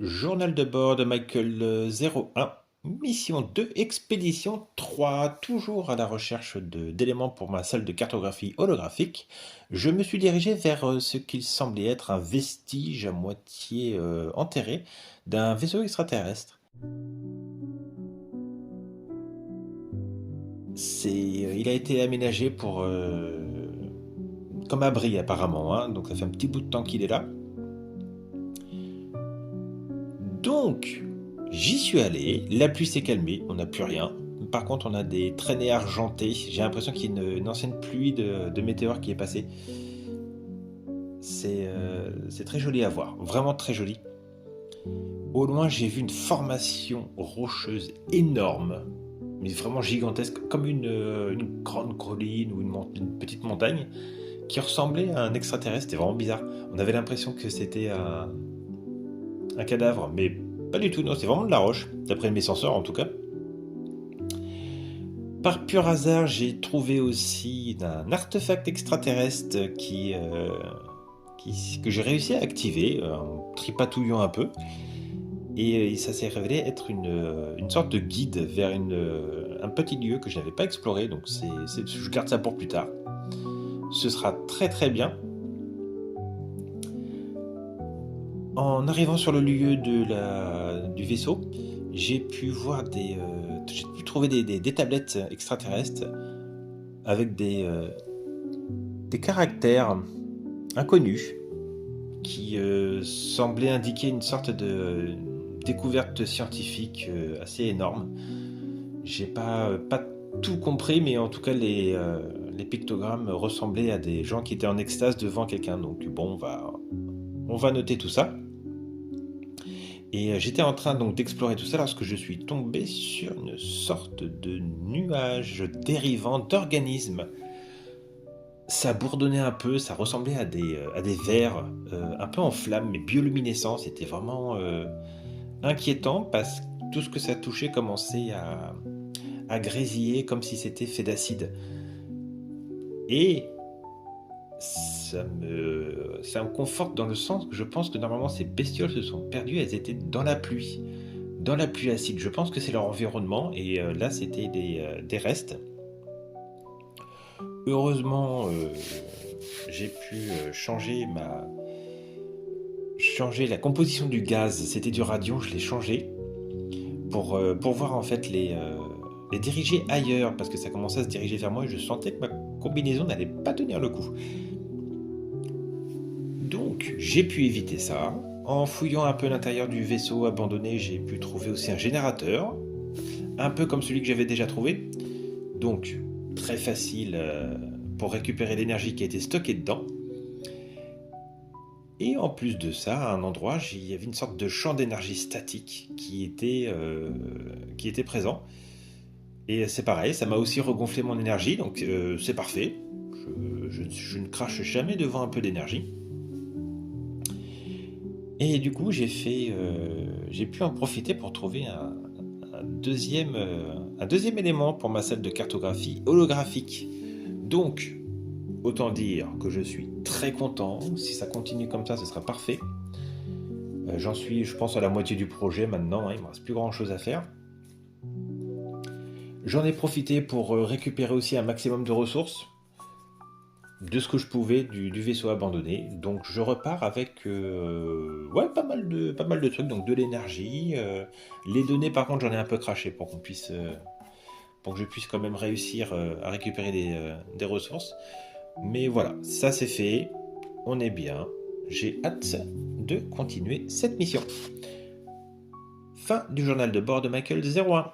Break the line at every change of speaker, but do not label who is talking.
Journal de bord de Michael 01, mission 2, expédition 3, toujours à la recherche d'éléments pour ma salle de cartographie holographique. Je me suis dirigé vers ce qu'il semblait être un vestige à moitié enterré d'un vaisseau extraterrestre. Il a été aménagé comme abri apparemment, hein, donc ça fait un petit bout de temps qu'il est là. Donc, j'y suis allé, la pluie s'est calmée, on n'a plus rien. Par contre, on a des traînées argentées. J'ai l'impression qu'il y a une ancienne pluie de météores qui est passée. C'est très joli à voir, vraiment très joli. Au loin, j'ai vu une formation rocheuse énorme, mais vraiment gigantesque, comme une grande colline ou une petite montagne, qui ressemblait à un extraterrestre. C'était vraiment bizarre. On avait l'impression que c'était un cadavre, mais pas du tout, non, c'est vraiment de la roche, d'après mes senseurs en tout cas. Par pur hasard, j'ai trouvé aussi un artefact extraterrestre que j'ai réussi à activer en tripatouillant un peu. Et ça s'est révélé être une sorte de guide vers un petit lieu que je n'avais pas exploré, donc je garde ça pour plus tard. Ce sera très très bien. En arrivant sur le lieu du vaisseau, j'ai pu trouver des tablettes extraterrestres avec des caractères inconnus qui semblaient indiquer une sorte de découverte scientifique assez énorme. J'ai pas tout compris, mais en tout cas les pictogrammes ressemblaient à des gens qui étaient en extase devant quelqu'un. Donc bon, on va noter tout ça. Et j'étais en train donc d'explorer tout ça lorsque je suis tombé sur une sorte de nuage dérivant d'organismes. Ça bourdonnait un peu, ça ressemblait à des vers un peu en flammes mais bioluminescents. C'était vraiment inquiétant parce que tout ce que ça touchait commençait à grésiller comme si c'était fait d'acide. Et ça me conforte dans le sens que je pense que normalement ces bestioles se sont perdues, elles étaient dans la pluie acide. Je pense que c'est leur environnement et là c'était des restes. Heureusement, j'ai pu changer la composition du gaz. C'était du radion, je l'ai changé pour voir en fait les diriger ailleurs parce que ça commençait à se diriger vers moi et je sentais que ma combinaison n'allait pas tenir le coup. Donc, j'ai pu éviter ça. En fouillant un peu l'intérieur du vaisseau abandonné, j'ai pu trouver aussi un générateur, un peu comme celui que j'avais déjà trouvé. Donc, très facile pour récupérer l'énergie qui a été stockée dedans. Et en plus de ça, à un endroit, il y avait une sorte de champ d'énergie statique qui était présent. Et c'est pareil, ça m'a aussi regonflé mon énergie, donc c'est parfait. Je ne crache jamais devant un peu d'énergie. Et du coup, j'ai pu en profiter pour trouver un deuxième élément pour ma salle de cartographie holographique. Donc, autant dire que je suis très content. Si ça continue comme ça, ce sera parfait. J'en suis, je pense, à la moitié du projet maintenant. Hein, il ne me reste plus grand-chose à faire. J'en ai profité pour récupérer aussi un maximum de ressources de ce que je pouvais du vaisseau abandonné. Donc je repars avec ouais, pas mal de trucs, donc de l'énergie. Les données par contre j'en ai un peu craché pour que je puisse quand même réussir à récupérer des ressources. Mais voilà, ça c'est fait, on est bien. J'ai hâte de continuer cette mission. Fin du journal de bord de Michael 01.